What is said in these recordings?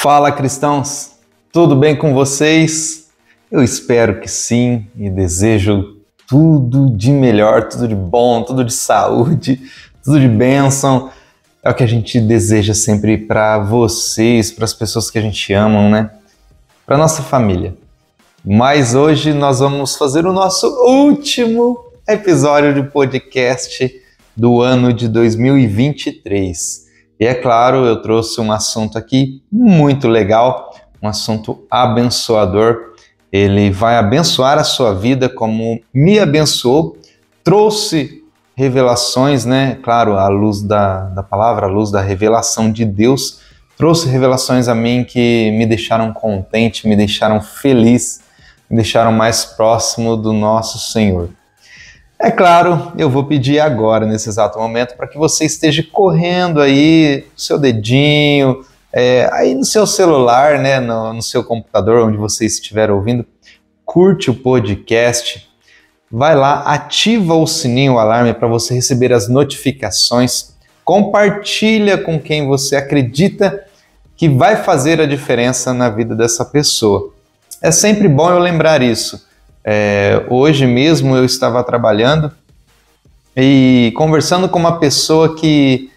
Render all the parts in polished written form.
Fala, cristãos! Tudo bem com vocês? Eu espero que sim e desejo tudo de melhor, tudo de bom, tudo de saúde, tudo de bênção. É o que a gente deseja sempre para vocês, para as pessoas que a gente ama, né? Para nossa família. Mas hoje nós vamos fazer o nosso último episódio de podcast do ano de 2023. E é claro, eu trouxe um assunto aqui muito legal, um assunto abençoador. Ele vai abençoar a sua vida como me abençoou, trouxe revelações, né? Claro, à luz da palavra, à luz da revelação de Deus, trouxe revelações a mim que me deixaram contente, me deixaram feliz, me deixaram mais próximo do nosso Senhor. É claro, eu vou pedir agora, nesse exato momento, para que você esteja correndo aí no seu dedinho, aí no seu celular, né, no seu computador, onde você estiver ouvindo, curte o podcast, vai lá, ativa o sininho, o alarme para você receber as notificações, compartilha com quem você acredita que vai fazer a diferença na vida dessa pessoa. É sempre bom eu lembrar isso. Hoje mesmo eu estava trabalhando e conversando com uma pessoa que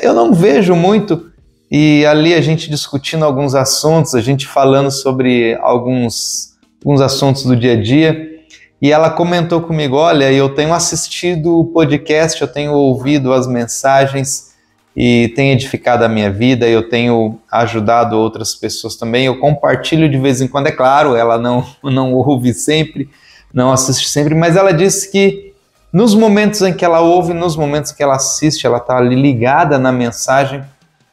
eu não vejo muito, e ali a gente discutindo alguns assuntos, a gente falando sobre alguns assuntos do dia a dia, e ela comentou comigo: olha, eu tenho assistido o podcast, eu tenho ouvido as mensagens e tem edificado a minha vida, eu tenho ajudado outras pessoas também, eu compartilho de vez em quando, é claro, ela não ouve sempre, não assiste sempre, mas ela disse que nos momentos em que ela ouve, nos momentos que ela assiste, ela está ali ligada na mensagem,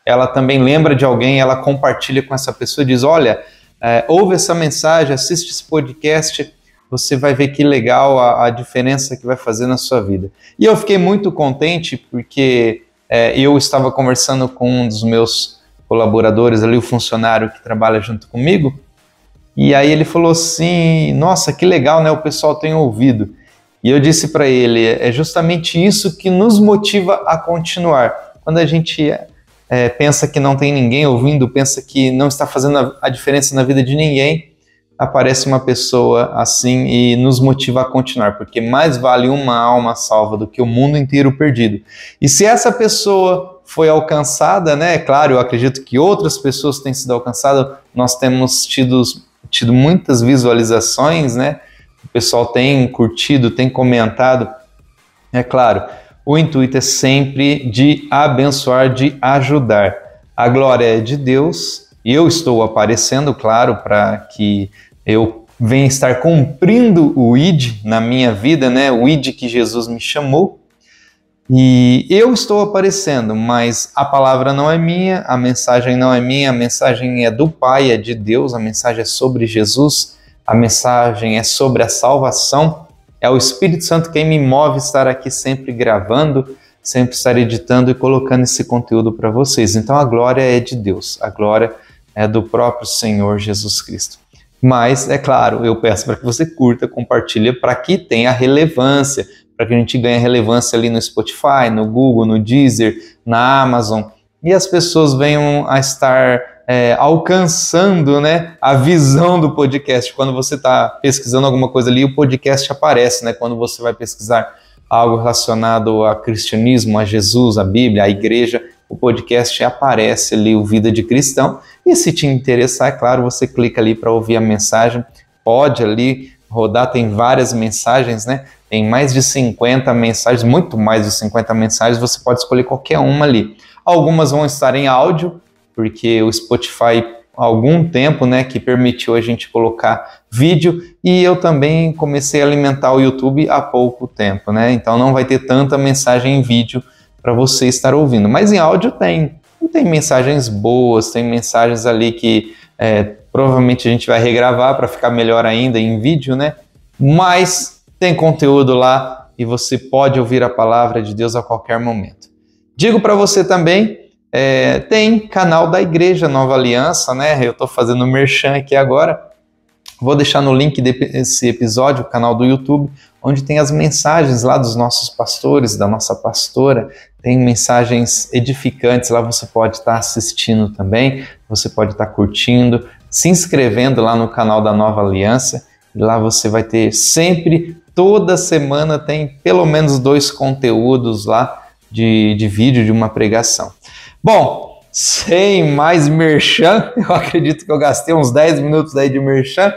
ela também lembra de alguém, ela compartilha com essa pessoa e diz: olha, ouve essa mensagem, assiste esse podcast, você vai ver que legal a diferença que vai fazer na sua vida. E eu fiquei muito contente porque eu estava conversando com um dos meus colaboradores ali, o funcionário que trabalha junto comigo, e aí ele falou assim: nossa, que legal, né? O pessoal tem ouvido. E eu disse para ele: é justamente isso que nos motiva a continuar. Quando a gente pensa que não tem ninguém ouvindo, pensa que não está fazendo a diferença na vida de ninguém, aparece uma pessoa assim e nos motiva a continuar, porque mais vale uma alma salva do que o mundo inteiro perdido. E se essa pessoa foi alcançada, né? Claro, eu acredito que outras pessoas têm sido alcançadas, nós temos tido muitas visualizações, né? O pessoal tem curtido, tem comentado. É claro, o intuito é sempre de abençoar, de ajudar. A glória é de Deus, e eu estou aparecendo, claro, para que eu venha estar cumprindo o ID na minha vida, né? O ID que Jesus me chamou. E eu estou aparecendo, mas a palavra não é minha, a mensagem não é minha, a mensagem é do Pai, é de Deus, a mensagem é sobre Jesus, a mensagem é sobre a salvação. É o Espírito Santo quem me move a estar aqui sempre gravando, sempre estar editando e colocando esse conteúdo para vocês. Então a glória é de Deus, a glória é do próprio Senhor Jesus Cristo. Mas, é claro, eu peço para que você curta, compartilhe, para que tenha relevância, para que a gente ganhe relevância ali no Spotify, no Google, no Deezer, na Amazon, e as pessoas venham a estar alcançando, né, a visão do podcast. Quando você está pesquisando alguma coisa ali, o podcast aparece, né? Quando você vai pesquisar algo relacionado a cristianismo, a Jesus, a Bíblia, a igreja, o podcast aparece ali, o Vida de Cristão, e se te interessar, é claro, você clica ali para ouvir a mensagem, pode ali rodar, tem várias mensagens, né? Tem mais de 50 mensagens, muito mais de 50 mensagens, você pode escolher qualquer uma ali. Algumas vão estar em áudio, porque o Spotify, há algum tempo, né, que permitiu a gente colocar vídeo, e eu também comecei a alimentar o YouTube há pouco tempo, né? Então não vai ter tanta mensagem em vídeo para você estar ouvindo, mas em áudio tem mensagens boas, tem mensagens ali que provavelmente a gente vai regravar para ficar melhor ainda em vídeo, né? Mas tem conteúdo lá e você pode ouvir a palavra de Deus a qualquer momento. Digo para você também, tem canal da Igreja Nova Aliança, né? Eu estou fazendo merchan aqui agora. Vou deixar no link desse episódio o canal do YouTube, onde tem as mensagens lá dos nossos pastores, da nossa pastora, tem mensagens edificantes, lá você pode estar assistindo também, você pode estar curtindo, se inscrevendo lá no canal da Nova Aliança, e lá você vai ter sempre, toda semana tem pelo menos 2 conteúdos lá de vídeo de uma pregação. Bom, sem mais merchan, eu acredito que eu gastei uns 10 minutos aí de merchan,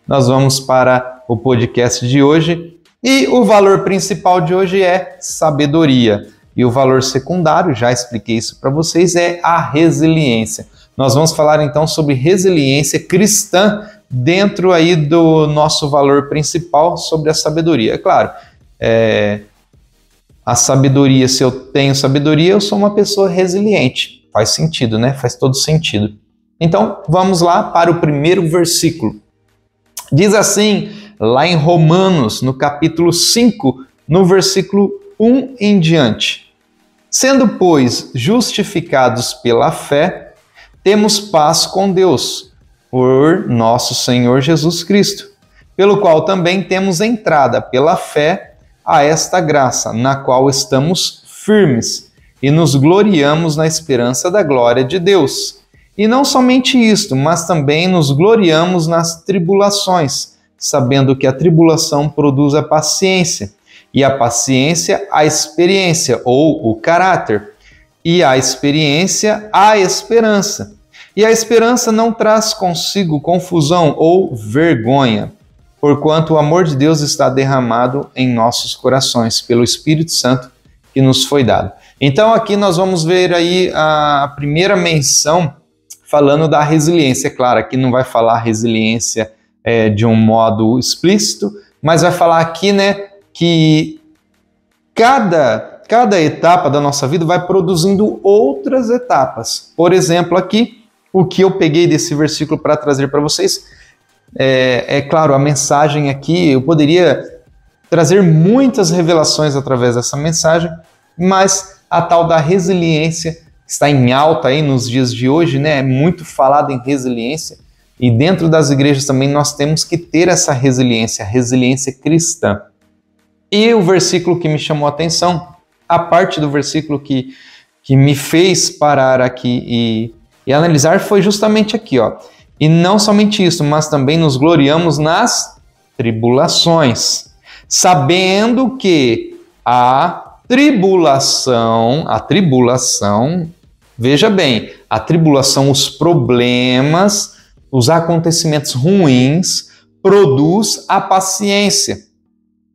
nós vamos para o podcast de hoje, e o valor principal de hoje é sabedoria, e o valor secundário, já expliquei isso para vocês, é a resiliência. Nós vamos falar então sobre resiliência cristã dentro aí do nosso valor principal sobre a sabedoria. É claro, a sabedoria, se eu tenho sabedoria, eu sou uma pessoa resiliente. Faz sentido, né? Faz todo sentido. Então, vamos lá para o primeiro versículo. Diz assim, lá em Romanos, no capítulo 5, no versículo 1 em diante. Sendo, pois, justificados pela fé, temos paz com Deus, por nosso Senhor Jesus Cristo, pelo qual também temos entrada pela fé a esta graça, na qual estamos firmes e nos gloriamos na esperança da glória de Deus. E não somente isto, mas também nos gloriamos nas tribulações, sabendo que a tribulação produz a paciência, e a paciência a experiência, ou o caráter, e a experiência a esperança. E a esperança não traz consigo confusão ou vergonha, porquanto o amor de Deus está derramado em nossos corações pelo Espírito Santo que nos foi dado. Então aqui nós vamos ver aí a primeira menção falando da resiliência. É claro, aqui não vai falar resiliência de um modo explícito, mas vai falar aqui, né, que cada etapa da nossa vida vai produzindo outras etapas. Por exemplo, aqui, o que eu peguei desse versículo para trazer para vocês, claro, a mensagem aqui, eu poderia trazer muitas revelações através dessa mensagem, mas a tal da resiliência está em alta aí nos dias de hoje, né? É muito falado em resiliência, e dentro das igrejas também nós temos que ter essa resiliência, a resiliência cristã. E o versículo que me chamou a atenção, a parte do versículo que me fez parar aqui e analisar foi justamente aqui, ó. E não somente isso, mas também nos gloriamos nas tribulações, sabendo que a tribulação, veja bem, a tribulação, os problemas, os acontecimentos ruins, produz a paciência.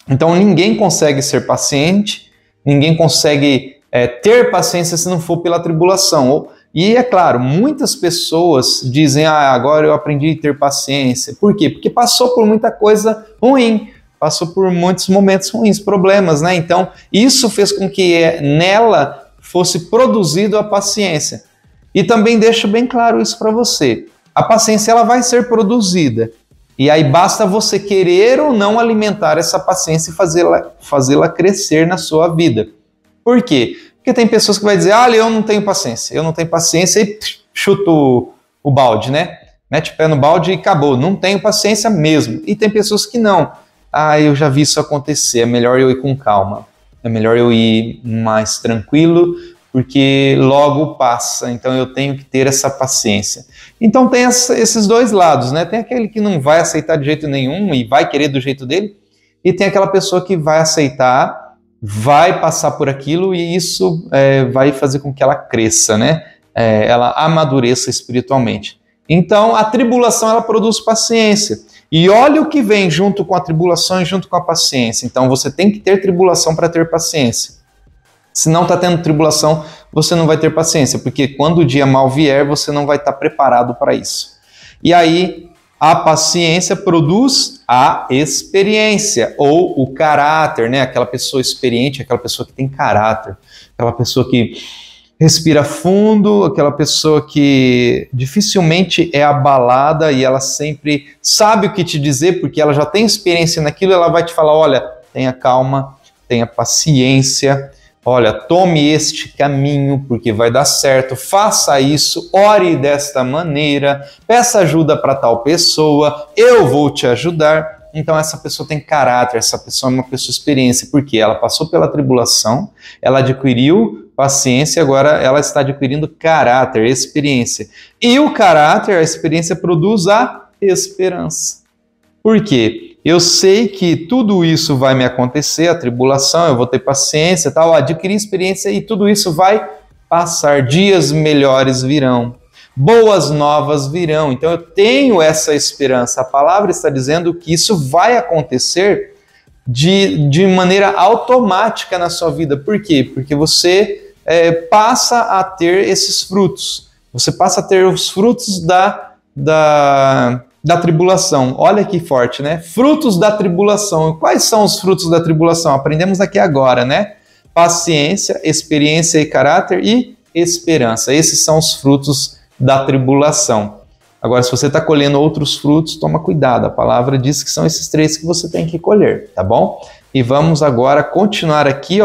Então ninguém consegue ser paciente, ninguém consegue ter paciência se não for pela tribulação. E é claro, muitas pessoas dizem, agora eu aprendi a ter paciência. Por quê? Porque passou por muita coisa ruim, passou por muitos momentos ruins, problemas, né? Então isso fez com que nela fosse produzido a paciência. E também deixo bem claro isso para você. A paciência ela vai ser produzida. E aí basta você querer ou não alimentar essa paciência e fazê-la crescer na sua vida. Por quê? Porque tem pessoas que vão dizer, eu não tenho paciência e chuta o balde, né? Mete o pé no balde e acabou, não tenho paciência mesmo. E tem pessoas que não. Eu já vi isso acontecer, é melhor eu ir com calma, é melhor eu ir mais tranquilo, porque logo passa, então eu tenho que ter essa paciência. Então tem esses dois lados, né? Tem aquele que não vai aceitar de jeito nenhum e vai querer do jeito dele, e tem aquela pessoa que vai aceitar, vai passar por aquilo e isso vai fazer com que ela cresça, né? Ela amadureça espiritualmente. Então a tribulação ela produz paciência. E olha o que vem junto com a tribulação e junto com a paciência. Então você tem que ter tribulação para ter paciência. Se não está tendo tribulação, você não vai ter paciência, porque quando o dia mal vier, você não vai estar preparado para isso. E aí, a paciência produz a experiência, ou o caráter, né? Aquela pessoa experiente, aquela pessoa que tem caráter, aquela pessoa que respira fundo, aquela pessoa que dificilmente é abalada e ela sempre sabe o que te dizer, porque ela já tem experiência naquilo, ela vai te falar, olha, tenha calma, tenha paciência, olha, tome este caminho porque vai dar certo, faça isso, ore desta maneira, peça ajuda para tal pessoa, eu vou te ajudar. então essa pessoa tem caráter, essa pessoa é uma pessoa experiência, porque ela passou pela tribulação, ela adquiriu paciência, agora ela está adquirindo caráter, experiência. E o caráter, a experiência produz a esperança. Por quê? Eu sei que tudo isso vai me acontecer, a tribulação, eu vou ter paciência, tal, adquirir experiência e tudo isso vai passar, dias melhores virão. Boas novas virão. Então eu tenho essa esperança. A palavra está dizendo que isso vai acontecer de maneira automática na sua vida. Por quê? Porque você passa a ter esses frutos. Você passa a ter os frutos da tribulação. Olha que forte, né? Frutos da tribulação. Quais são os frutos da tribulação? Aprendemos aqui agora, né? Paciência, experiência e caráter e esperança. Esses são os frutos da tribulação. Agora, se você está colhendo outros frutos, toma cuidado. A palavra diz que são esses 3 que você tem que colher, tá bom? E vamos agora continuar aqui,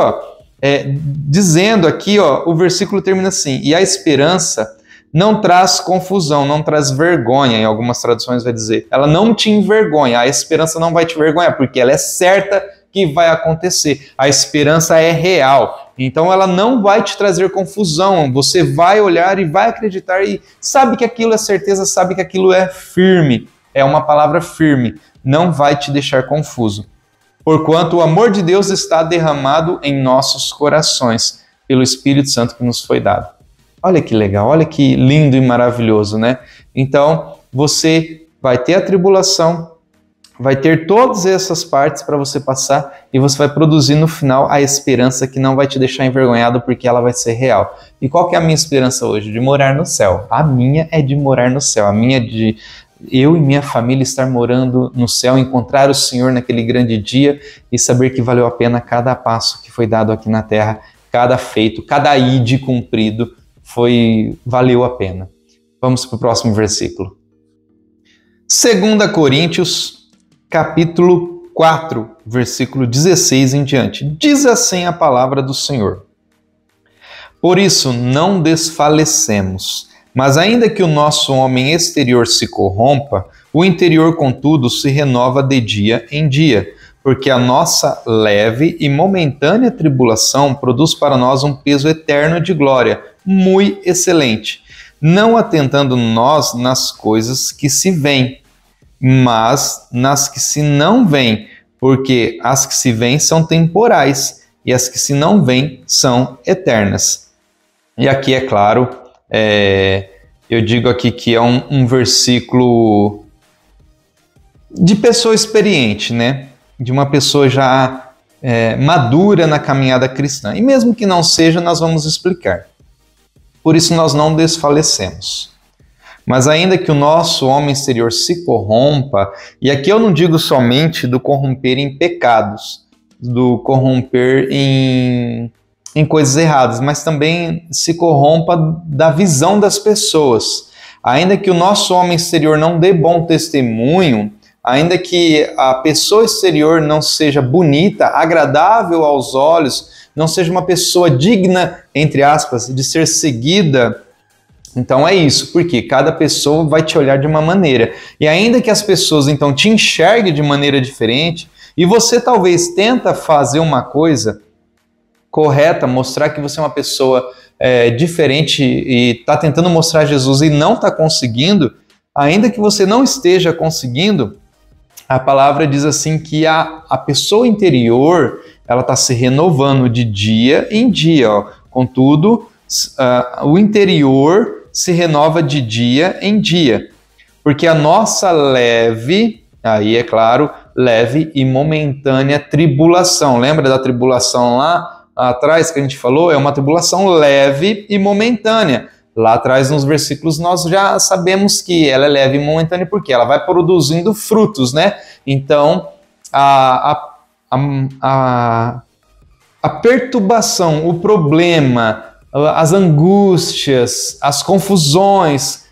dizendo aqui, o versículo termina assim: e a esperança não traz confusão, não traz vergonha, em algumas traduções vai dizer. Ela não te envergonha, a esperança não vai te envergonhar, porque ela é certa que vai acontecer. A esperança é real, então ela não vai te trazer confusão. Você vai olhar e vai acreditar e sabe que aquilo é certeza, sabe que aquilo é firme, é uma palavra firme, não vai te deixar confuso. Porquanto o amor de Deus está derramado em nossos corações, pelo Espírito Santo que nos foi dado. Olha que legal, olha que lindo e maravilhoso, né? Então, você vai ter a tribulação, vai ter todas essas partes para você passar e você vai produzir no final a esperança que não vai te deixar envergonhado porque ela vai ser real. E qual que é a minha esperança hoje? De morar no céu. A minha é de morar no céu. A minha é de eu e minha família estar morando no céu, encontrar o Senhor naquele grande dia e saber que valeu a pena cada passo que foi dado aqui na terra, cada feito, cada ide cumprido, valeu a pena. Vamos para o próximo versículo. 2 Coríntios, capítulo 4, versículo 16 em diante. Diz assim a palavra do Senhor: por isso não desfalecemos, mas ainda que o nosso homem exterior se corrompa, o interior, contudo, se renova de dia em dia, porque a nossa leve e momentânea tribulação produz para nós um peso eterno de glória, muito excelente, não atentando nós nas coisas que se veem, mas nas que se não veem, porque as que se veem são temporais e as que se não veem são eternas. E aqui, é claro, eu digo aqui que é um versículo de pessoa experiente, né? De uma pessoa já madura na caminhada cristã. E mesmo que não seja, nós vamos explicar. Por isso nós não desfalecemos. Mas ainda que o nosso homem exterior se corrompa, e aqui eu não digo somente do corromper em pecados, do corromper em coisas erradas, mas também se corrompa da visão das pessoas. Ainda que o nosso homem exterior não dê bom testemunho, ainda que a pessoa exterior não seja bonita, agradável aos olhos, não seja uma pessoa digna, entre aspas, de ser seguida. Então é isso, porque cada pessoa vai te olhar de uma maneira. E ainda que as pessoas então te enxerguem de maneira diferente, e você talvez tenta fazer uma coisa correta, mostrar que você é uma pessoa diferente e está tentando mostrar Jesus e não está conseguindo, ainda que você não esteja conseguindo, a palavra diz assim que a pessoa interior ela está se renovando de dia em dia. Contudo, o interior se renova de dia em dia, porque a nossa leve, aí é claro, leve e momentânea tribulação. Lembra da tribulação lá atrás que a gente falou? É uma tribulação leve e momentânea. Lá atrás nos versículos nós já sabemos que ela é leve e momentânea porque ela vai produzindo frutos, né? Então a perturbação, o problema, as angústias, as confusões,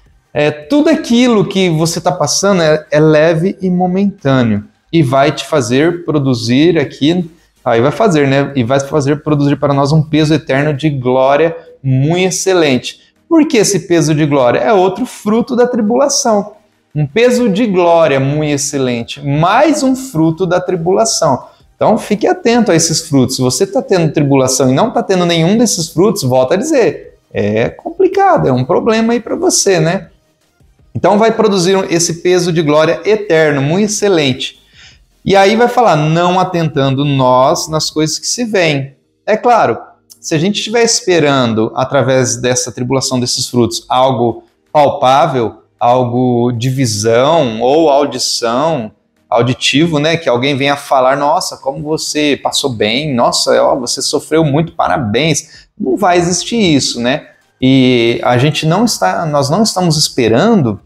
tudo aquilo que você está passando é leve e momentâneo e vai te fazer produzir aqui, aí vai fazer, né? E vai fazer produzir para nós um peso eterno de glória muito excelente. Por que esse peso de glória? É outro fruto da tribulação. um peso de glória muito excelente, mais um fruto da tribulação. Então fique atento a esses frutos. Se você está tendo tribulação e não está tendo nenhum desses frutos, volta a dizer, é complicado, é um problema aí para você, né? Então vai produzir esse peso de glória eterno, muito excelente. E aí vai falar, não atentando nós nas coisas que se veem. É claro, se a gente estiver esperando, através dessa tribulação, desses frutos, algo palpável, algo de visão ou audição, auditivo, né? Que alguém venha falar, nossa, como você passou bem, nossa, ó, você sofreu muito, parabéns. Não vai existir isso, né? E nós não estamos esperando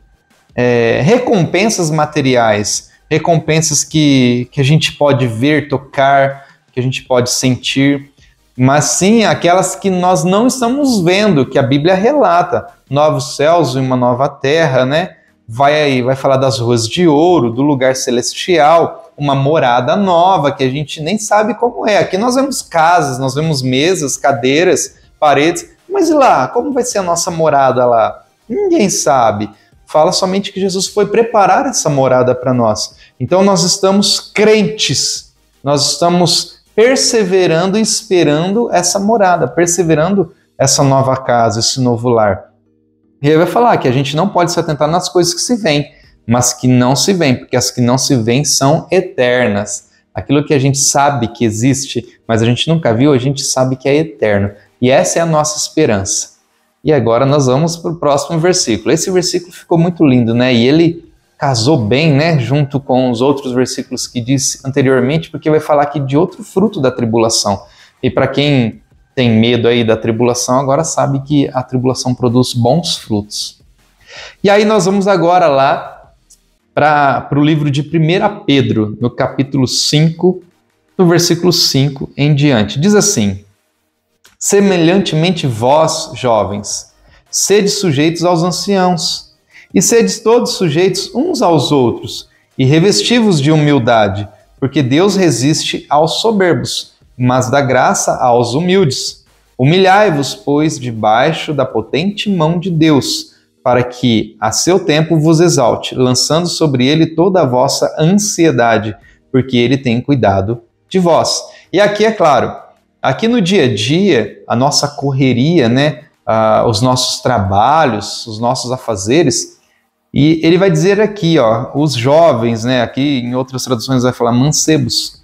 recompensas materiais, recompensas que a gente pode ver, tocar, que a gente pode sentir, mas sim aquelas que nós não estamos vendo, que a Bíblia relata, novos céus e uma nova terra, né? Vai falar das ruas de ouro, do lugar celestial, uma morada nova que a gente nem sabe como é. Aqui nós vemos casas, nós vemos mesas, cadeiras, paredes, mas e lá? Como vai ser a nossa morada lá? Ninguém sabe. Fala somente que Jesus foi preparar essa morada para nós. Então nós estamos crentes, nós estamos perseverando e esperando essa morada, perseverando essa nova casa, esse novo lar. E aí vai falar que a gente não pode se atentar nas coisas que se veem, mas que não se veem, porque as que não se veem são eternas. Aquilo que a gente sabe que existe, mas a gente nunca viu, a gente sabe que é eterno. E essa é a nossa esperança. E agora nós vamos para o próximo versículo. Esse versículo ficou muito lindo, né? E ele casou bem, né? Junto com os outros versículos que disse anteriormente, porque vai falar aqui de outro fruto da tribulação. E para quem tem medo aí da tribulação, agora sabe que a tribulação produz bons frutos. E aí nós vamos agora lá para o livro de 1 Pedro, no capítulo 5, no versículo 5 em diante. Diz assim, semelhantemente vós, jovens, sede sujeitos aos anciãos, e sedes todos sujeitos uns aos outros, e revesti-vos de humildade, porque Deus resiste aos soberbos, mas dá graça aos humildes. Humilhai-vos, pois, debaixo da potente mão de Deus, para que, a seu tempo, vos exalte, lançando sobre ele toda a vossa ansiedade, porque ele tem cuidado de vós. E aqui, é claro, aqui no dia a dia, a nossa correria, né, os nossos trabalhos, os nossos afazeres, e ele vai dizer aqui, ó, os jovens, né, aqui em outras traduções vai falar mancebos,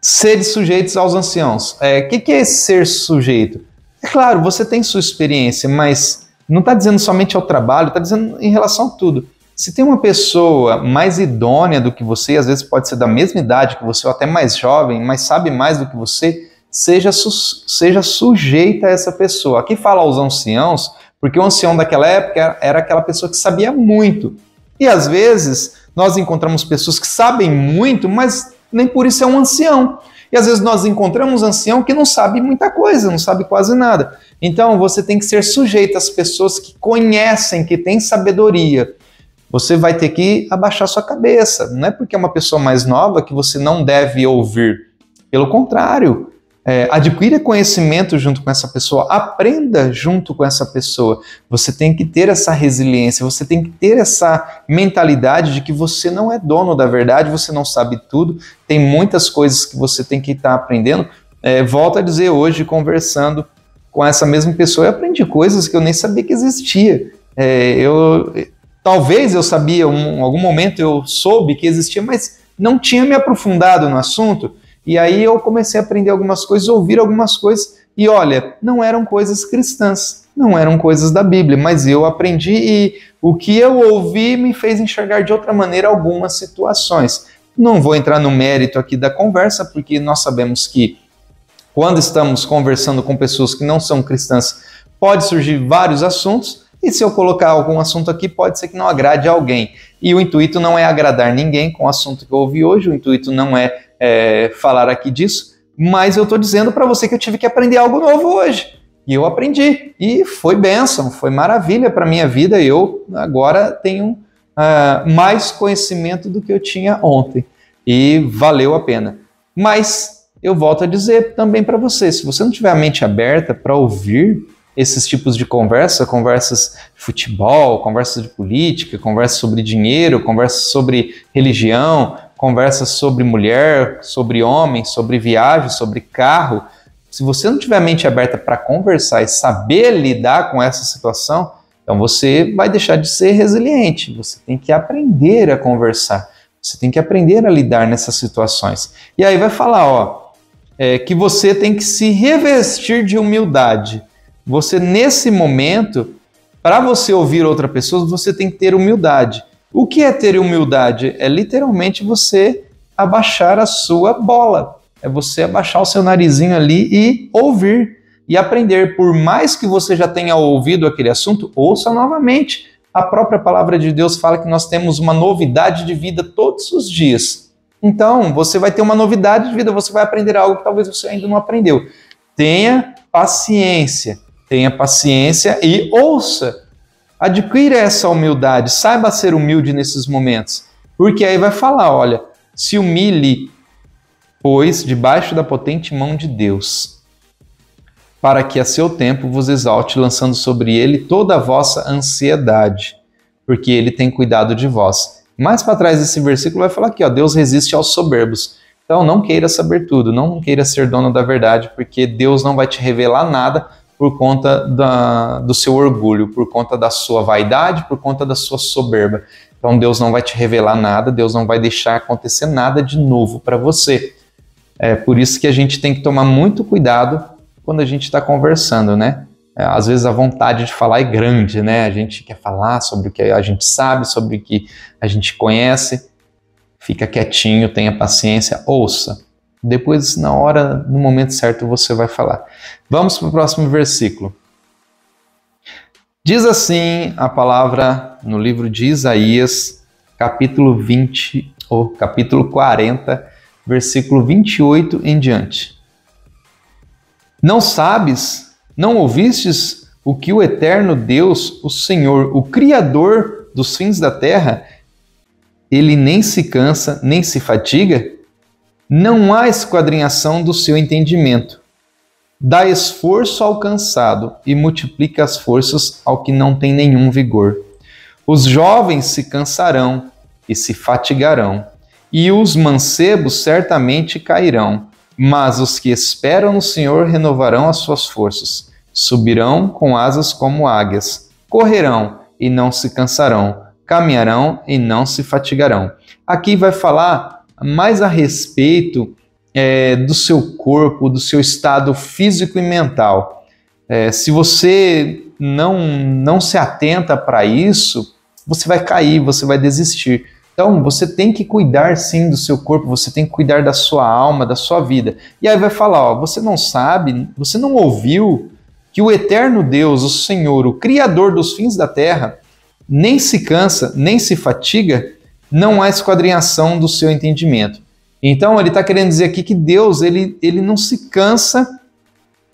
sede sujeitos aos anciãos. O que é ser sujeito? É claro, você tem sua experiência, mas não está dizendo somente ao trabalho, está dizendo em relação a tudo. Se tem uma pessoa mais idônea do que você, às vezes pode ser da mesma idade que você, ou até mais jovem, mas sabe mais do que você, seja sujeita a essa pessoa. Aqui fala aos anciãos, porque o ancião daquela época era aquela pessoa que sabia muito. E às vezes nós encontramos pessoas que sabem muito, mas nem por isso é um ancião. E às vezes nós encontramos ancião que não sabe muita coisa, não sabe quase nada. Então você tem que ser sujeito às pessoas que conhecem, que têm sabedoria. Você vai ter que abaixar sua cabeça. Não é porque é uma pessoa mais nova que você não deve ouvir. Pelo contrário, adquira conhecimento junto com essa pessoa, aprenda junto com essa pessoa. Você tem que ter essa resiliência, você tem que ter essa mentalidade de que você não é dono da verdade, você não sabe tudo, tem muitas coisas que você tem que estar aprendendo. Volto a dizer, hoje, conversando com essa mesma pessoa, eu aprendi coisas que eu nem sabia que existia. Talvez eu sabia, em algum momento eu soube que existia, mas não tinha me aprofundado no assunto. E aí eu comecei a aprender algumas coisas, ouvir algumas coisas, e olha, não eram coisas cristãs, não eram coisas da Bíblia, mas eu aprendi e o que eu ouvi me fez enxergar de outra maneira algumas situações. Não vou entrar no mérito aqui da conversa, porque nós sabemos que quando estamos conversando com pessoas que não são cristãs, pode surgir vários assuntos, e se eu colocar algum assunto aqui, pode ser que não agrade a alguém. E o intuito não é agradar ninguém com o assunto que eu ouvi hoje, o intuito não é falar aqui disso, mas eu estou dizendo para você que eu tive que aprender algo novo hoje. E eu aprendi, e foi bênção, foi maravilha para a minha vida. Eu agora tenho mais conhecimento do que eu tinha ontem, e valeu a pena. Mas eu volto a dizer também para você, se você não tiver a mente aberta para ouvir, esses tipos de conversa, conversas de futebol, conversas de política, conversas sobre dinheiro, conversas sobre religião, conversas sobre mulher, sobre homem, sobre viagem, sobre carro. Se você não tiver a mente aberta para conversar e saber lidar com essa situação, então você vai deixar de ser resiliente. Você tem que aprender a conversar. Você tem que aprender a lidar nessas situações. E aí vai falar, que você tem que se revestir de humildade. Você, nesse momento, para você ouvir outra pessoa, você tem que ter humildade. O que é ter humildade? É literalmente você abaixar a sua bola. É você abaixar o seu narizinho ali e ouvir e aprender. Por mais que você já tenha ouvido aquele assunto, ouça novamente. A própria palavra de Deus fala que nós temos uma novidade de vida todos os dias. Então, você vai ter uma novidade de vida, você vai aprender algo que talvez você ainda não aprendeu. Tenha paciência e ouça. Adquira essa humildade, saiba ser humilde nesses momentos. Porque aí vai falar, olha, se humilhe, pois, debaixo da potente mão de Deus, para que a seu tempo vos exalte, lançando sobre ele toda a vossa ansiedade, porque ele tem cuidado de vós. Mais para trás desse versículo vai falar aqui, Deus resiste aos soberbos. Então não queira saber tudo, não queira ser dono da verdade, porque Deus não vai te revelar nada por conta do seu orgulho, por conta da sua vaidade, por conta da sua soberba. Então Deus não vai te revelar nada, Deus não vai deixar acontecer nada de novo para você. É por isso que a gente tem que tomar muito cuidado quando a gente está conversando, né? Às vezes a vontade de falar é grande, né? A gente quer falar sobre o que a gente sabe, sobre o que a gente conhece. Fica quietinho, tenha paciência, ouça. Depois, no momento certo, você vai falar. Vamos para o próximo versículo. Diz assim a palavra no livro de Isaías, capítulo 40, versículo 28 em diante. Não sabes, não ouvistes o que o eterno Deus, o Senhor, o Criador dos fins da terra, ele nem se cansa, nem se fatiga? Não há esquadrinhação do seu entendimento. Dá esforço ao cansado e multiplica as forças ao que não tem nenhum vigor. Os jovens se cansarão e se fatigarão, e os mancebos certamente cairão, mas os que esperam no Senhor renovarão as suas forças. Subirão com asas como águias, correrão e não se cansarão, caminharão e não se fatigarão. Aqui vai falar mais a respeito do seu corpo, do seu estado físico e mental. Se você não se atenta para isso, você vai cair, você vai desistir. Então, você tem que cuidar sim do seu corpo, você tem que cuidar da sua alma, da sua vida. E aí vai falar, você não sabe, você não ouviu que o eterno Deus, o Senhor, o Criador dos fins da terra, nem se cansa, nem se fatiga, não há esquadrinhação do seu entendimento. Então, ele está querendo dizer aqui que Deus, ele não se cansa,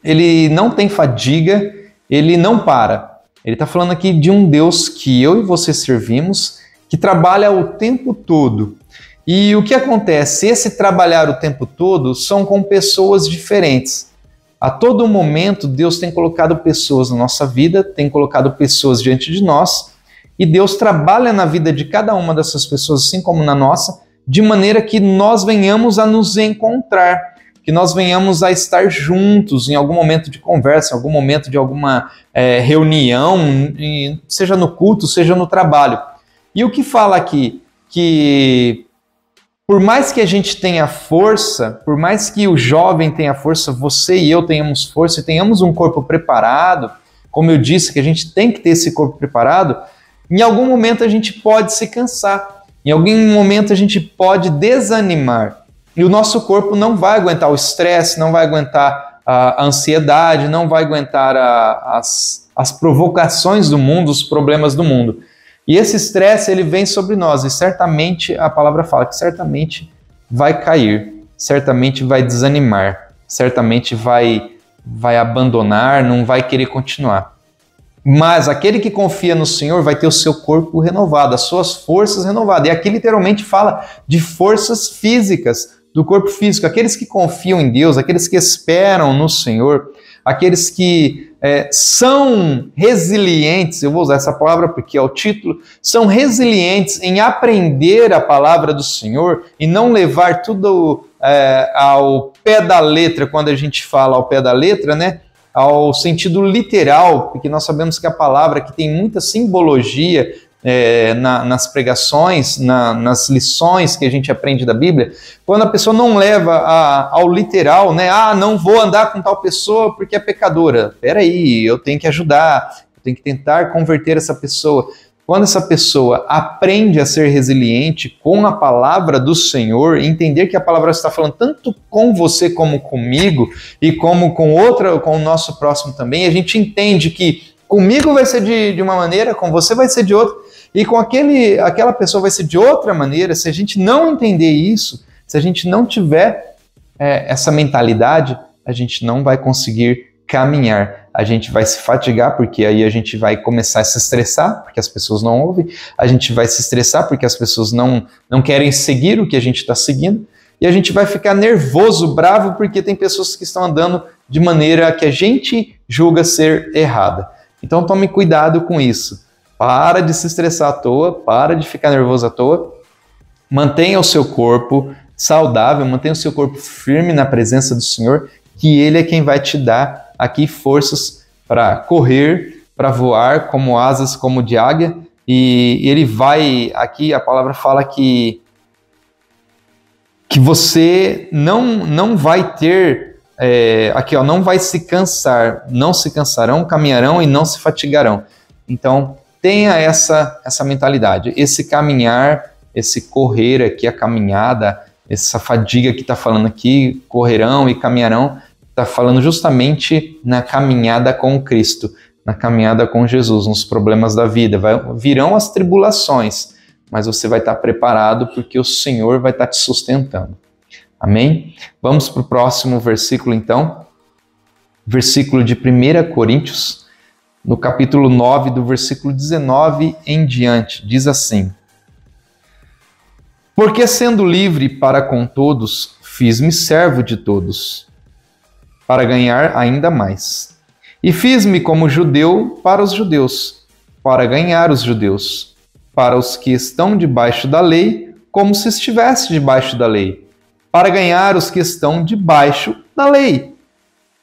ele não tem fadiga, ele não para. Ele está falando aqui de um Deus que eu e você servimos, que trabalha o tempo todo. E o que acontece? Esse trabalhar o tempo todo são com pessoas diferentes. A todo momento, Deus tem colocado pessoas na nossa vida, tem colocado pessoas diante de nós, e Deus trabalha na vida de cada uma dessas pessoas, assim como na nossa, de maneira que nós venhamos a nos encontrar, que nós venhamos a estar juntos em algum momento de conversa, em algum momento de alguma reunião, seja no culto, seja no trabalho. E o que fala aqui? Que por mais que a gente tenha força, por mais que o jovem tenha força, você e eu tenhamos força e tenhamos um corpo preparado, como eu disse, que a gente tem que ter esse corpo preparado, em algum momento a gente pode se cansar, em algum momento a gente pode desanimar. E o nosso corpo não vai aguentar o estresse, não vai aguentar a ansiedade, não vai aguentar as provocações do mundo, os problemas do mundo. E esse estresse, ele vem sobre nós, e certamente a palavra fala que certamente vai cair, certamente vai desanimar, certamente vai abandonar, não vai querer continuar. Mas aquele que confia no Senhor vai ter o seu corpo renovado, as suas forças renovadas. E aqui literalmente fala de forças físicas, do corpo físico. Aqueles que confiam em Deus, aqueles que esperam no Senhor, aqueles que são resilientes, eu vou usar essa palavra porque é o título, são resilientes em aprender a palavra do Senhor e não levar tudo ao pé da letra, quando a gente fala ao pé da letra, né? Ao sentido literal, porque nós sabemos que a palavra que tem muita simbologia nas pregações, nas lições que a gente aprende da Bíblia, quando a pessoa não leva ao literal, né? Não vou andar com tal pessoa porque é pecadora. Peraí, eu tenho que ajudar, eu tenho que tentar converter essa pessoa. Quando essa pessoa aprende a ser resiliente com a palavra do Senhor, entender que a palavra está falando tanto com você como comigo e como com o nosso próximo também, a gente entende que comigo vai ser de uma maneira, com você vai ser de outra, e com aquela pessoa vai ser de outra maneira. Se a gente não entender isso, se a gente não tiver essa mentalidade, a gente não vai conseguir caminhar. A gente vai se fatigar, porque aí a gente vai começar a se estressar, porque as pessoas não ouvem. A gente vai se estressar, porque as pessoas não querem seguir o que a gente está seguindo. E a gente vai ficar nervoso, bravo, porque tem pessoas que estão andando de maneira que a gente julga ser errada. Então tome cuidado com isso. Para de se estressar à toa, para de ficar nervoso à toa. Mantenha o seu corpo saudável, mantenha o seu corpo firme na presença do Senhor, que Ele é quem vai te dar aqui forças para correr, para voar como asas como de águia, e Ele vai, aqui a palavra fala que você não vai ter, não vai se cansar, não se cansarão, caminharão e não se fatigarão. Então, tenha essa mentalidade, esse caminhar, esse correr aqui, a caminhada, essa fadiga que está falando aqui, correrão e caminharão, está falando justamente na caminhada com Cristo, na caminhada com Jesus, nos problemas da vida. Virão as tribulações, mas você vai estar preparado porque o Senhor vai estar te sustentando. Amém? Vamos para o próximo versículo então. Versículo de 1 Coríntios, no capítulo 9, do versículo 19 em diante. Diz assim: Porque sendo livre para com todos, fiz-me servo de todos, para ganhar ainda mais. E fiz-me como judeu para os judeus, para ganhar os judeus, para os que estão debaixo da lei, como se estivesse debaixo da lei, para ganhar os que estão debaixo da lei,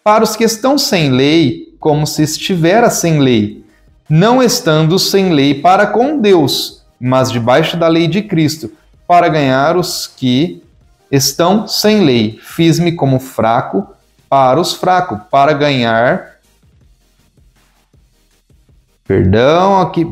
para os que estão sem lei, como se estivera sem lei, não estando sem lei para com Deus, mas debaixo da lei de Cristo, para ganhar os que estão sem lei. Fiz-me como fraco para os fracos, para ganhar,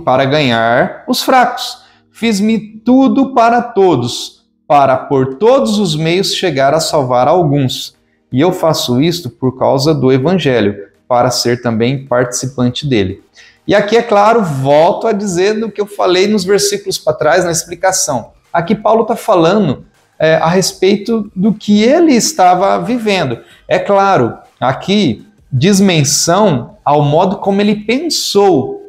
para ganhar os fracos. Fiz-me tudo para todos, para por todos os meios chegar a salvar alguns. E eu faço isto por causa do Evangelho, para ser também participante dele. E aqui, é claro, volto a dizer do que eu falei nos versículos para trás, na explicação. Aqui Paulo está falando a respeito do que ele estava vivendo. É claro, aqui diz menção ao modo como ele pensou,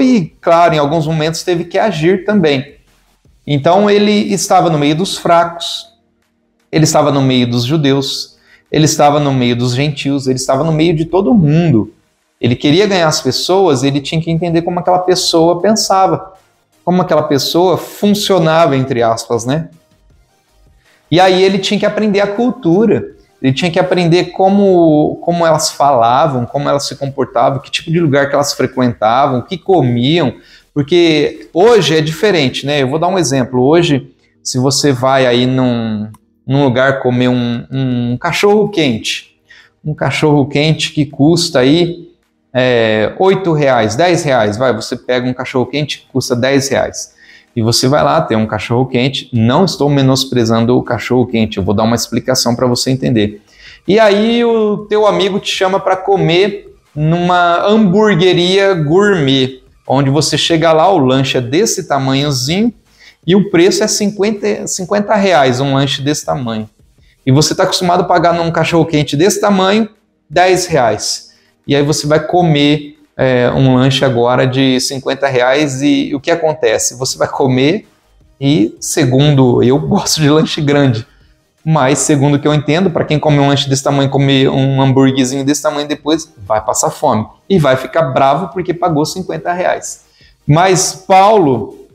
e, claro, em alguns momentos teve que agir também. Então ele estava no meio dos fracos, ele estava no meio dos judeus, ele estava no meio dos gentios, ele estava no meio de todo mundo. Ele queria ganhar as pessoas, ele tinha que entender como aquela pessoa pensava, como aquela pessoa funcionava, entre aspas, né? E aí ele tinha que aprender a cultura, ele tinha que aprender como elas falavam, como elas se comportavam, que tipo de lugar que elas frequentavam, o que comiam, porque hoje é diferente, né? Eu vou dar um exemplo. Hoje, se você vai aí num lugar comer um cachorro-quente, que custa aí R$8, R$10, você pega um cachorro-quente que custa R$10, e você vai lá, tem um cachorro-quente, não estou menosprezando o cachorro-quente, eu vou dar uma explicação para você entender. E aí o teu amigo te chama para comer numa hamburgueria gourmet, onde você chega lá, o lanche é desse tamanhozinho, e o preço é R$50, um lanche desse tamanho. E você está acostumado a pagar num cachorro-quente desse tamanho, R$10. E aí você vai comer um lanche agora de R$50 e o que acontece? Você vai comer e, segundo eu, gosto de lanche grande. mas segundo o que eu entendo, para quem come um lanche desse tamanho, comer um hambúrguerzinho desse tamanho depois, vai passar fome e vai ficar bravo porque pagou R$50. Mas Paulo,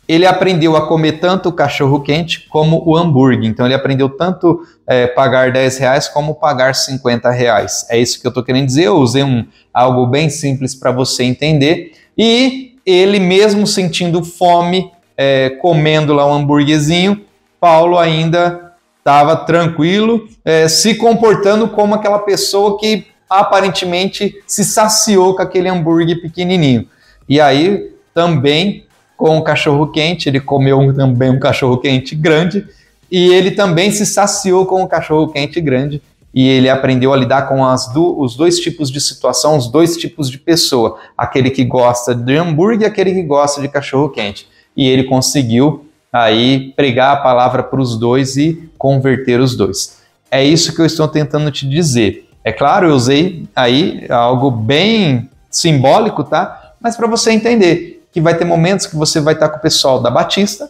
ele aprendeu a comer tanto o cachorro-quente como o hambúrguer. Então ele aprendeu tanto pagar R$10 como pagar R$50. É isso que eu estou querendo dizer. Eu usei algo bem simples para você entender. E ele mesmo sentindo fome, comendo lá um hambúrguerzinho, Paulo ainda estava tranquilo, se comportando como aquela pessoa que aparentemente se saciou com aquele hambúrguer pequenininho. E aí também com o cachorro-quente, ele comeu também um cachorro-quente grande, e ele também se saciou com o cachorro-quente grande, e ele aprendeu a lidar com os dois tipos de situação, os dois tipos de pessoa, aquele que gosta de hambúrguer e aquele que gosta de cachorro-quente. E ele conseguiu aí pregar a palavra para os dois e converter os dois. É isso que eu estou tentando te dizer. É claro, eu usei aí algo bem simbólico, tá? Mas para você entender que vai ter momentos que você vai estar com o pessoal da Batista,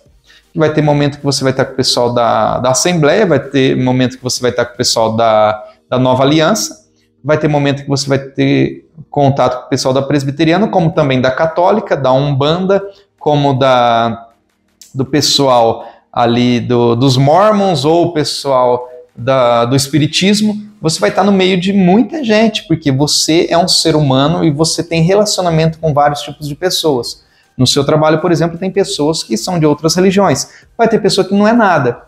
que vai ter momento que você vai estar com o pessoal da Assembleia, vai ter momento que você vai estar com o pessoal da Nova Aliança, vai ter momento que você vai ter contato com o pessoal da Presbiteriana, como também da Católica, da Umbanda, como do pessoal ali dos Mormons ou o pessoal do Espiritismo. Você vai estar no meio de muita gente, porque você é um ser humano e você tem relacionamento com vários tipos de pessoas. No seu trabalho, por exemplo, tem pessoas que são de outras religiões. Vai ter pessoa que não é nada.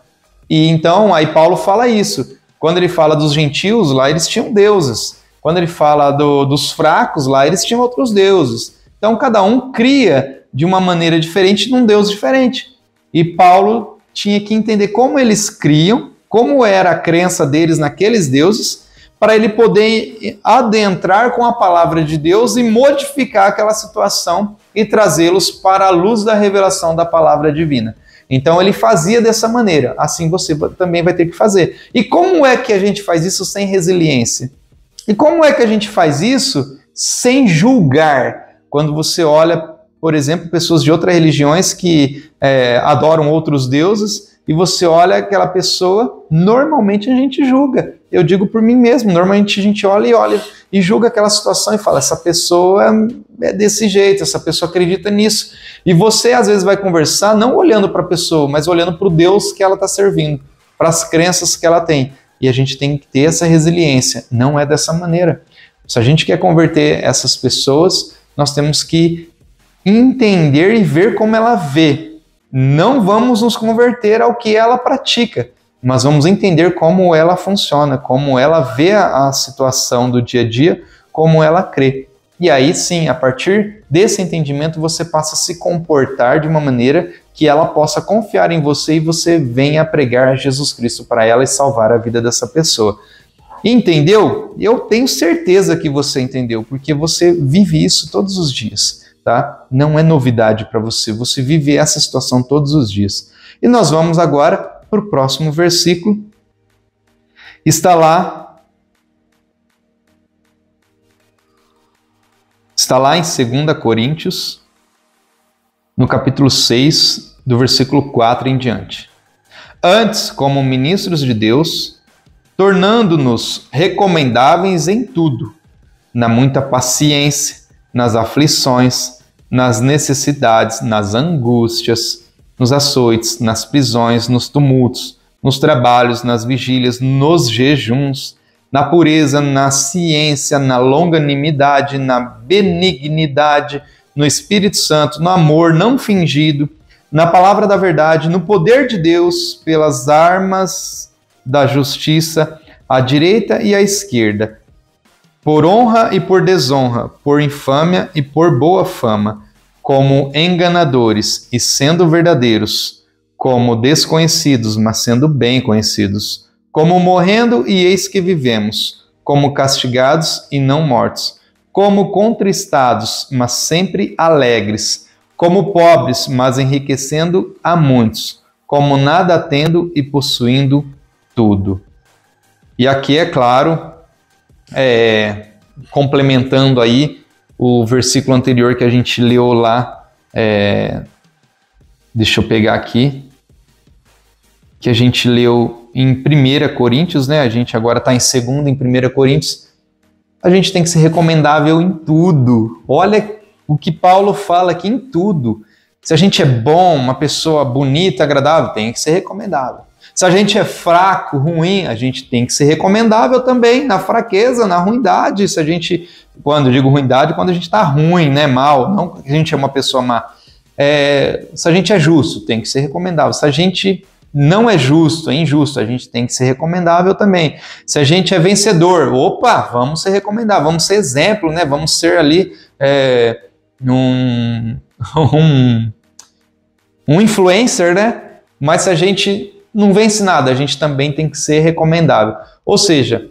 E então, aí Paulo fala isso. Quando ele fala dos gentios, lá eles tinham deuses. Quando ele fala dos fracos, lá eles tinham outros deuses. Então, cada um cria de uma maneira diferente num deus diferente. E Paulo tinha que entender como eles criam, como era a crença deles naqueles deuses, para ele poder adentrar com a palavra de Deus e modificar aquela situação e trazê-los para a luz da revelação da palavra divina. Então ele fazia dessa maneira, assim você também vai ter que fazer. E como é que a gente faz isso sem resiliência? E como é que a gente faz isso sem julgar? Quando você olha, por exemplo, pessoas de outras religiões que adoram outros deuses, e você olha aquela pessoa, normalmente a gente julga. Eu digo por mim mesmo, normalmente a gente olha e julga aquela situação e fala, essa pessoa é desse jeito, essa pessoa acredita nisso. E você às vezes vai conversar não olhando para a pessoa, mas olhando para o Deus que ela está servindo, para as crenças que ela tem. E a gente tem que ter essa resiliência. Não é dessa maneira. Se a gente quer converter essas pessoas, nós temos que entender e ver como ela vê. Não vamos nos converter ao que ela pratica, mas vamos entender como ela funciona, como ela vê a situação do dia a dia, como ela crê. E aí sim, a partir desse entendimento, você passa a se comportar de uma maneira que ela possa confiar em você e você venha pregar Jesus Cristo para ela e salvar a vida dessa pessoa. Entendeu? Eu tenho certeza que você entendeu, porque você vive isso todos os dias. Tá? Não é novidade para você, você vive essa situação todos os dias. E nós vamos agora para o próximo versículo. Está lá em 2 Coríntios, no capítulo 6, do versículo 4 em diante. Antes, como ministros de Deus, tornando-nos recomendáveis em tudo, na muita paciência, nas aflições, nas necessidades, nas angústias, nos açoites, nas prisões, nos tumultos, nos trabalhos, nas vigílias, nos jejuns, na pureza, na ciência, na longanimidade, na benignidade, no Espírito Santo, no amor não fingido, na palavra da verdade, no poder de Deus, pelas armas da justiça, à direita e à esquerda, por honra e por desonra, por infâmia e por boa fama, como enganadores e sendo verdadeiros, como desconhecidos, mas sendo bem conhecidos, como morrendo e eis que vivemos, como castigados e não mortos, como contristados, mas sempre alegres, como pobres, mas enriquecendo a muitos, como nada tendo e possuindo tudo. E aqui, é claro, complementando aí o versículo anterior que a gente leu lá, deixa eu pegar aqui, que a gente leu em 1 Coríntios, né? A gente agora está em 2ª, em 1 Coríntios. A gente tem que ser recomendável em tudo. Olha o que Paulo fala aqui, em tudo. Se a gente é bom, uma pessoa bonita, agradável, tem que ser recomendável. Se a gente é fraco, ruim, a gente tem que ser recomendável também, na fraqueza, na ruindade. Se a gente, quando eu digo ruindade, quando a gente está ruim, né, mal, não que a gente é uma pessoa má. Se a gente é justo, tem que ser recomendável. Se a gente não é justo, é injusto, a gente tem que ser recomendável também. Se a gente é vencedor, opa, vamos ser recomendável, vamos ser exemplo, né? Vamos ser ali um influencer, né? Mas se a gente não vence nada, a gente também tem que ser recomendável. Ou seja,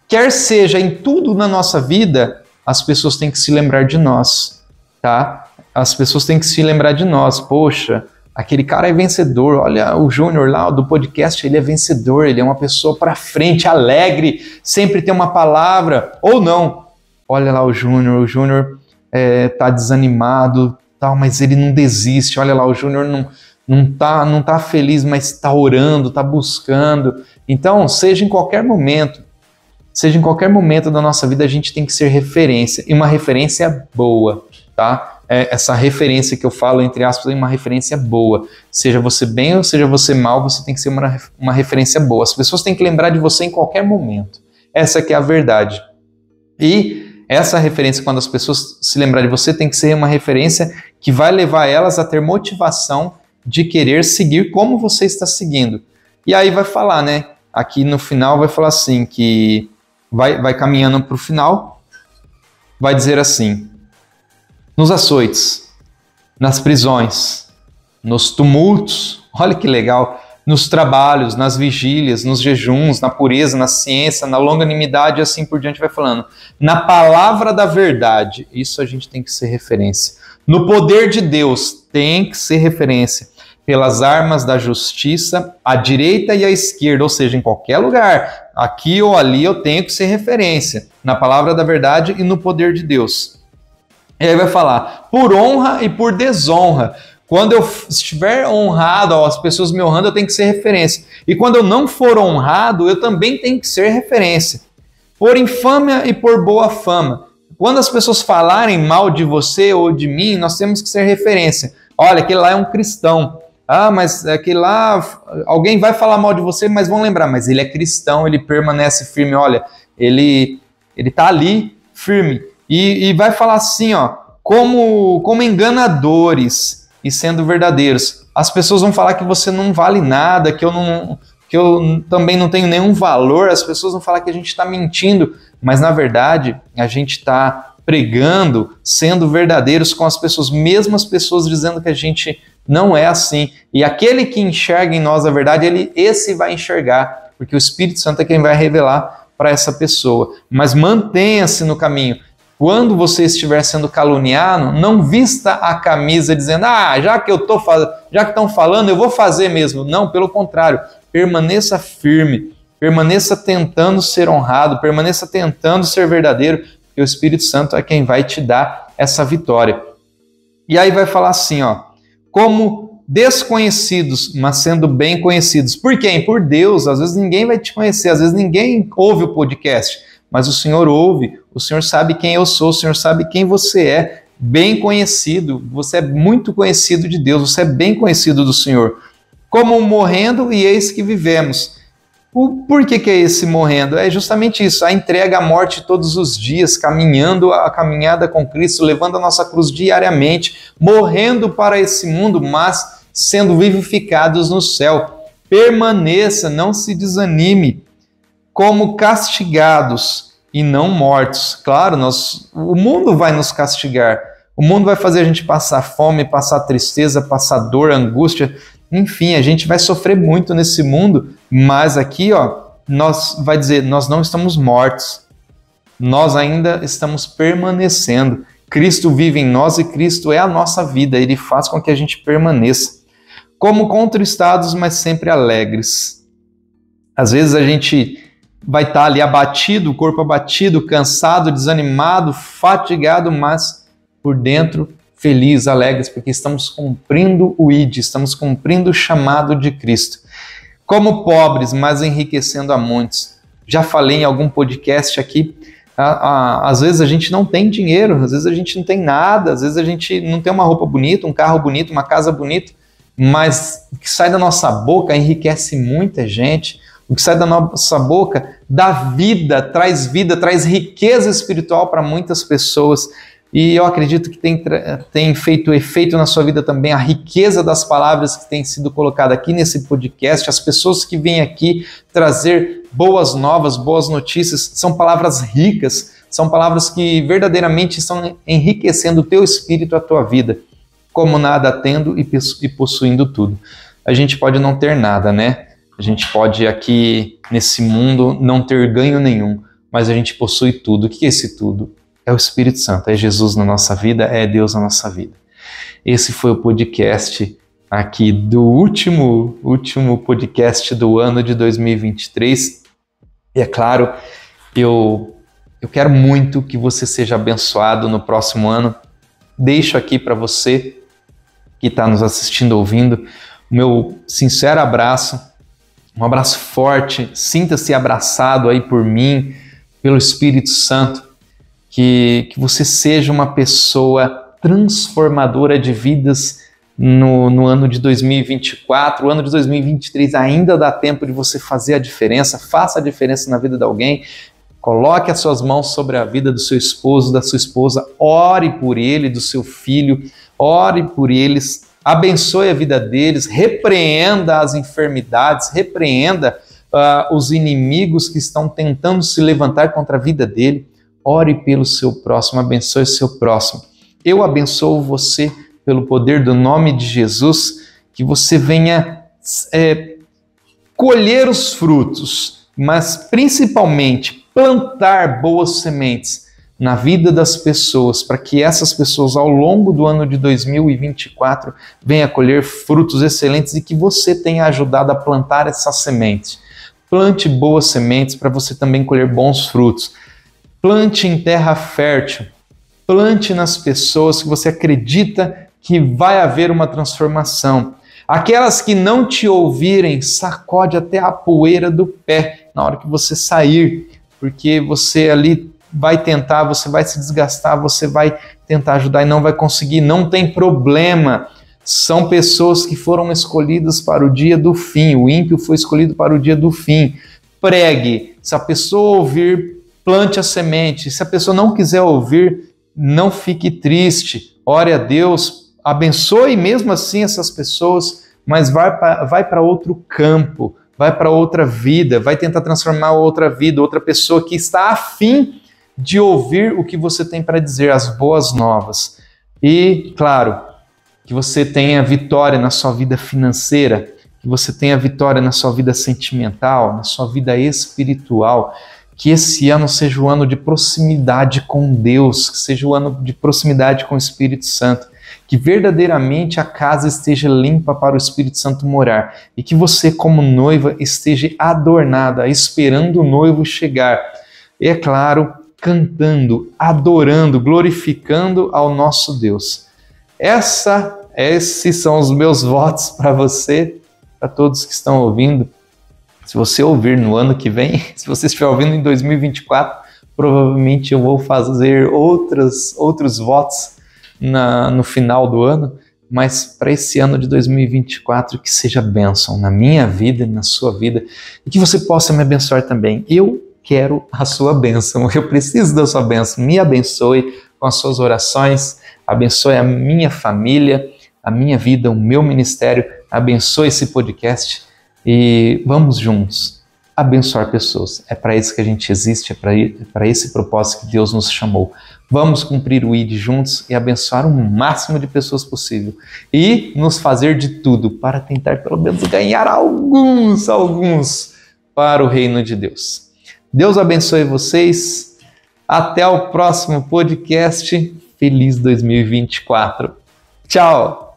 quer seja em tudo na nossa vida, as pessoas têm que se lembrar de nós, tá? As pessoas têm que se lembrar de nós. Poxa, aquele cara é vencedor. Olha, o Júnior lá do podcast, ele é vencedor, ele é uma pessoa para frente, alegre, sempre tem uma palavra. Ou não, olha lá o Júnior tá desanimado, tal, mas ele não desiste. Olha lá, o Júnior não tá feliz, mas está orando, está buscando. Então, seja em qualquer momento da nossa vida, a gente tem que ser referência, e uma referência boa, tá? Essa referência que eu falo, entre aspas, é uma referência boa. Seja você bem ou seja você mal, você tem que ser uma referência boa. As pessoas têm que lembrar de você em qualquer momento. Essa que é a verdade. E essa referência, quando as pessoas se lembrarem de você, tem que ser uma referência que vai levar elas a ter motivação de querer seguir como você está seguindo. E aí vai falar, né? Aqui no final vai falar assim, que vai caminhando para o final, vai dizer assim: nos açoites, nas prisões, nos tumultos, olha que legal, nos trabalhos, nas vigílias, nos jejuns, na pureza, na ciência, na longanimidade e assim por diante vai falando. Na palavra da verdade, isso a gente tem que ser referência. No poder de Deus, tem que ser referência. Pelas armas da justiça, à direita e à esquerda, ou seja, em qualquer lugar, aqui ou ali eu tenho que ser referência. Na palavra da verdade e no poder de Deus. E aí vai falar, por honra e por desonra. Quando eu estiver honrado, as pessoas me honrando, eu tenho que ser referência. E quando eu não for honrado, eu também tenho que ser referência. Por infâmia e por boa fama. Quando as pessoas falarem mal de você ou de mim, nós temos que ser referência. Olha, aquele lá é um cristão. Ah, mas aquele lá, alguém vai falar mal de você, mas vão lembrar, mas ele é cristão, ele permanece firme. Olha, ele tá ali firme. E vai falar assim, ó, como enganadores e sendo verdadeiros. As pessoas vão falar que você não vale nada, que eu também não tenho nenhum valor. As pessoas vão falar que a gente está mentindo, mas na verdade a gente está pregando, sendo verdadeiros com as pessoas, mesmo as pessoas dizendo que a gente não é assim. E aquele que enxerga em nós a verdade, esse vai enxergar, porque o Espírito Santo é quem vai revelar para essa pessoa. Mas mantenha-se no caminho. Quando você estiver sendo caluniado, não vista a camisa dizendo, já que estão falando, eu vou fazer mesmo. Não, pelo contrário, permaneça firme, permaneça tentando ser honrado, permaneça tentando ser verdadeiro, porque o Espírito Santo é quem vai te dar essa vitória. E aí vai falar assim, ó, como desconhecidos, mas sendo bem conhecidos. Por quem? Por Deus. Às vezes ninguém vai te conhecer, às vezes ninguém ouve o podcast, mas o Senhor ouve, o Senhor sabe quem eu sou, o Senhor sabe quem você é, bem conhecido, você é muito conhecido de Deus, você é bem conhecido do Senhor. Como morrendo e eis que vivemos. Por que é esse morrendo? É justamente isso, a entrega à morte todos os dias, caminhando a caminhada com Cristo, levando a nossa cruz diariamente, morrendo para esse mundo, mas sendo vivificados no céu. Permaneça, não se desanime, como castigados e não mortos. Claro, o mundo vai nos castigar, o mundo vai fazer a gente passar fome, passar tristeza, passar dor, angústia. Enfim, a gente vai sofrer muito nesse mundo, mas aqui, ó, nós não estamos mortos. Nós ainda estamos permanecendo. Cristo vive em nós e Cristo é a nossa vida. Ele faz com que a gente permaneça. Como contristados, mas sempre alegres. Às vezes a gente vai estar ali abatido, o corpo abatido, cansado, desanimado, fatigado, mas por dentro felizes, alegres, porque estamos cumprindo o ID, estamos cumprindo o chamado de Cristo. como pobres, mas enriquecendo a muitos. Já falei em algum podcast aqui, às vezes a gente não tem dinheiro, às vezes a gente não tem nada, às vezes a gente não tem uma roupa bonita, um carro bonito, uma casa bonita, mas o que sai da nossa boca enriquece muita gente. O que sai da nossa boca dá vida, traz riqueza espiritual para muitas pessoas. E eu acredito que tem feito efeito na sua vida também a riqueza das palavras que têm sido colocadas aqui nesse podcast. As pessoas que vêm aqui trazer boas novas, boas notícias, são palavras ricas, são palavras que verdadeiramente estão enriquecendo o teu espírito, a tua vida. Como nada tendo e possuindo tudo. A gente pode não ter nada, né? A gente pode aqui nesse mundo não ter ganho nenhum, mas a gente possui tudo. O que é esse tudo? É o Espírito Santo, é Jesus na nossa vida, é Deus na nossa vida. Esse foi o podcast aqui do último podcast do ano de 2023. E é claro, eu quero muito que você seja abençoado no próximo ano. Deixo aqui para você que está nos assistindo, ouvindo, o meu sincero abraço, um abraço forte, sinta-se abraçado aí por mim, pelo Espírito Santo, que você seja uma pessoa transformadora de vidas no ano de 2024, o ano de 2023 ainda dá tempo de você fazer a diferença, faça a diferença na vida de alguém, coloque as suas mãos sobre a vida do seu esposo, da sua esposa, ore por ele, do seu filho, ore por eles, abençoe a vida deles, repreenda as enfermidades, repreenda os inimigos que estão tentando se levantar contra a vida dele. Ore pelo seu próximo, abençoe o seu próximo. Eu abençoo você pelo poder do nome de Jesus, que você venha colher os frutos, mas principalmente plantar boas sementes na vida das pessoas, para que essas pessoas ao longo do ano de 2024 venham colher frutos excelentes e que você tenha ajudado a plantar essas sementes. Plante boas sementes para você também colher bons frutos. Plante em terra fértil, plante nas pessoas que você acredita que vai haver uma transformação. Aquelas que não te ouvirem, sacode até a poeira do pé na hora que você sair, porque você ali vai tentar, você vai se desgastar, você vai tentar ajudar e não vai conseguir, não tem problema. São pessoas que foram escolhidas para o dia do fim, o ímpio foi escolhido para o dia do fim. Pregue, se a pessoa ouvir, plante a semente. Se a pessoa não quiser ouvir, não fique triste. Ore a Deus, abençoe mesmo assim essas pessoas, mas vai para outro campo, vai para outra vida, vai tentar transformar outra vida, outra pessoa que está afim de ouvir o que você tem para dizer, as boas novas. E, claro, que você tenha vitória na sua vida financeira, que você tenha vitória na sua vida sentimental, na sua vida espiritual. Que esse ano seja o ano de proximidade com Deus, que seja o ano de proximidade com o Espírito Santo, que verdadeiramente a casa esteja limpa para o Espírito Santo morar e que você, como noiva, esteja adornada, esperando o noivo chegar. E, é claro, cantando, adorando, glorificando ao nosso Deus. Esses são os meus votos para você, para todos que estão ouvindo. Se você ouvir no ano que vem, se você estiver ouvindo em 2024, provavelmente eu vou fazer outros votos no final do ano, mas para esse ano de 2024 que seja bênção na minha vida e na sua vida e que você possa me abençoar também. Eu quero a sua bênção, eu preciso da sua bênção. Me abençoe com as suas orações, abençoe a minha família, a minha vida, o meu ministério, abençoe esse podcast. E vamos juntos abençoar pessoas. É para isso que a gente existe, é para esse propósito que Deus nos chamou. Vamos cumprir o ID juntos e abençoar o máximo de pessoas possível. E nos fazer de tudo para tentar pelo menos ganhar alguns para o reino de Deus. Deus abençoe vocês. Até o próximo podcast. Feliz 2024. Tchau!